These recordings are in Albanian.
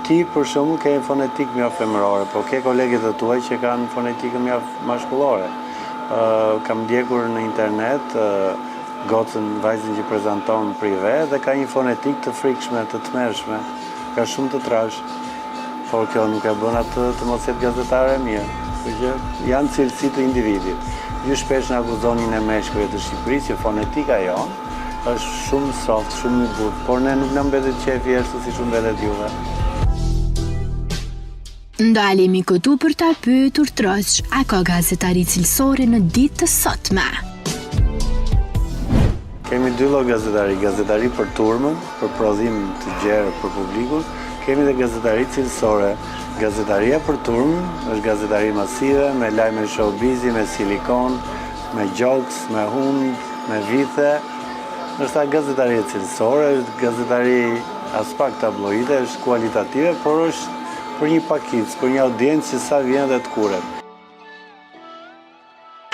ti për shembull ke fonetik mjaft femërore, po ke kolegët e tuaj që kanë fonetikën mjaft maskullore. Kam ndjekur në internet gocën, vajzën që prezanton prive dhe ka një fonetik të frikshme, të tmerrshme, ka shumë të trash, por kjo nuk e bën atë të mos jetë gazetare e mirë. Që janë cilësi të individit. Ju shpesh në akuzonin e meshkujve të Shqipërisë që fonetika jonë është shumë soft, shumë i butë, por ne nuk në mbetet qefi ashtu si shumë mbetet juve. Ndalemi këtu për ta pyetur Troç, a ka gazetari cilësore në ditë të sotme? Kemi dy lloj gazetari, gazetari për turmën, për prodhim të gjerë për publikun, kemi dhe gazetari cilësore. Gazetaria për turmën është gazetari masive, me lajme showbizi, me silikon, me jokes, me hund, me vithe. Nërsa gazetaria cilësore është gazetari as pak tabloide, është kualitative, por është për një pakic, për një audiencë që sa vjen dhe të kuret.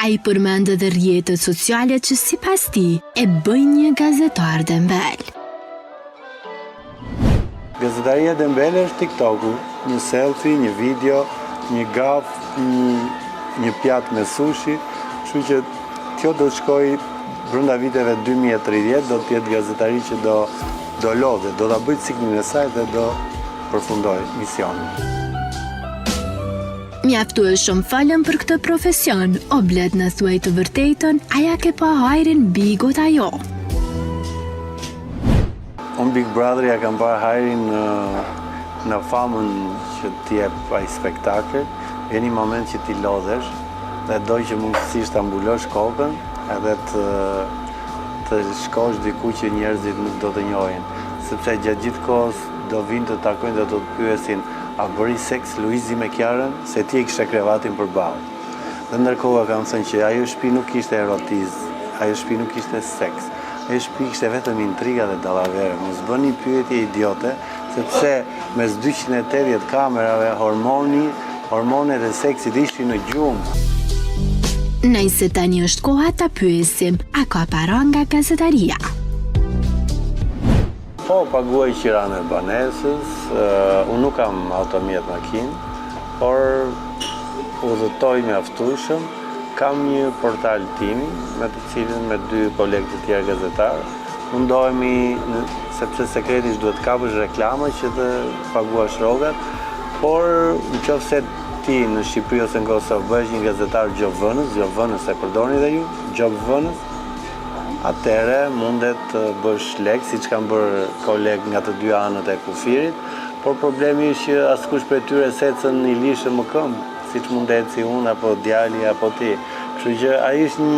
A i përmendë dhe rrjetet sociale që sipas tij e bëjnë një gazetar dembel. Gazetaria dembele është TikToku, një selfie, një video, një gaf, një pjatë me sushi, kështu që kjo do të shkoj brenda viteve 2030, do të jetë gazetari që do lodhe, do ta bëjë ciklin e saj dhe do përfundoj misionin. Mjaftueshëm falem për këtë profesion, o blet në thuaj të vërtetën, aja ke pa hajrin bigot ajo. Unë Big Brother ja kam parë hajrin në famën që ti jep ai spektakël, vjen një moment që ti lodhesh dhe doj që mundësisht ta mbulosh kokën edhe të shkosh diku që njerëzit nuk do të njohin, sepse gjatë gjithë kohës do vinë të takojnë dhe do të pyesin a bëri seks Luizi me Kiarën, se ti e kishe krevatin përballë. Dhe ndërkohë kam thënë që ajo shtëpi nuk ishte erotizm, ajo shtëpi nuk ishte seks. Ajo shtëpi ishte vetëm intriga dhe dallavere. Mos bëni pyetje idiote, sepse mes 280 kamerave hormonet e seksit ishin në gjumë. Nëse tani është koha ta pyesim, a ka para nga gazetaria? Po, paguaj qiran e banesës, unë nuk kam automjet makinë, por udhëtoj mjaftueshëm. Kam një portal timi, me të cilin me 2 kolegë të tjerë gazetarë. Mundohemi, sepse sekretisht duhet kapësh reklama që të paguash rrogat, por nëse ti në Shqipëri ose në Kosovë bëhesh një gazetar gjobvënës e përdorni dhe ju, gjobvënës, atëherë mundet të bësh lek, siç kanë bërë kolegë nga të 2 anët e kufirit, por problemi është që askush prej tyre secën një lishë më këmbë, siç mundet si unë apo djali apo ti. Kështu që ai është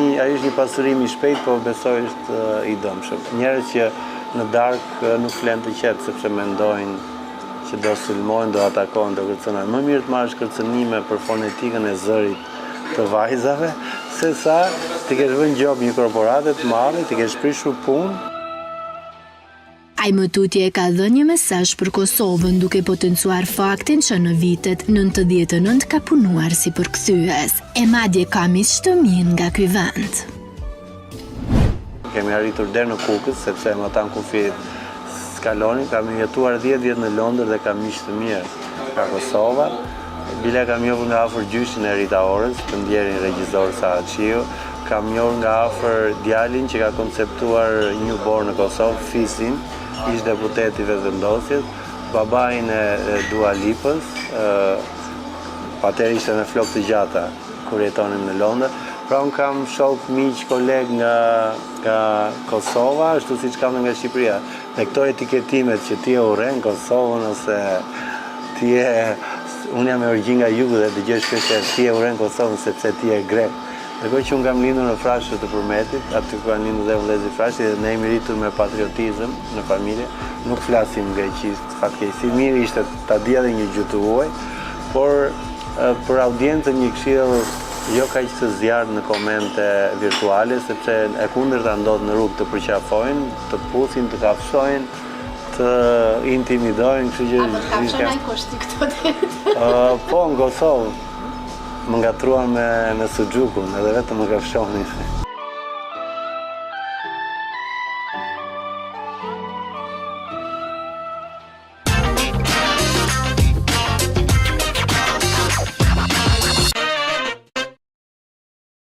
një pasurim i shpejt, po besoj është i dëmshëm. Njerëz që në darkë nuk flen të qetë sepse mendojnë që do sulmojnë, do atakojnë, do kërcënojnë. Më mirë të marrësh kërcënime për fonetikën e zërit të vajzave, sesa ti kesh vënë gjob një korporate të madhe, ti kesh prishur punë. Ai më tutje ka dhënë një mesazh për Kosovën duke potencuar faktin që në vitet 99 ka punuar si përkthyes, e madje ka miq të mirë nga ky vend. Kemi arritur deri në Kukës, sepse më tan kufirit skalonin, kam jetuar 10 vjet në Londër dhe kam miq të mirë nga Kosova. Bile kam njohur nga afër gjyshin e Rita Orës, të ndjerin regjisor Saaqiu, kam njohur nga afër djalin që ka konceptuar New Born në Kosovë, Fisin, ish deputet i Vetëvendosjes, babain e Dua Lipës, atëherë ishte me flok të gjata kur jetonim në Londër. Pra unë kam shok, miq, koleg nga Kosova, ashtu siç kam nga Shqipëria. Dhe këto etiketimet që ti e urren Kosovën ose ti e unë jam me origjinë nga jugu dhe dëgjoj shpesh ti e urren Kosovën sepse ti je grek. Ndërkohë që unë kam lindur në Frashë të Përmetit, aty ku kanë lindur dhe vëllezërit Frashi dhe ne jemi rritur me patriotizëm në familje, nuk flasim greqisht, fatkeqësi mirë ishte ta dija dhe një gjuhë të huaj, por për audiencën një këshill jo kaq të zjarrt në komente virtuale, sepse e kundërta ndodh në rrugë të përqafojnë, të puthin, të kafshojnë, të intimidojnë, kështu që kafshon ai koshti këto ditë. Po, në Kosovë më ngatruan me suxhukun, edhe vetëm më kafshonin.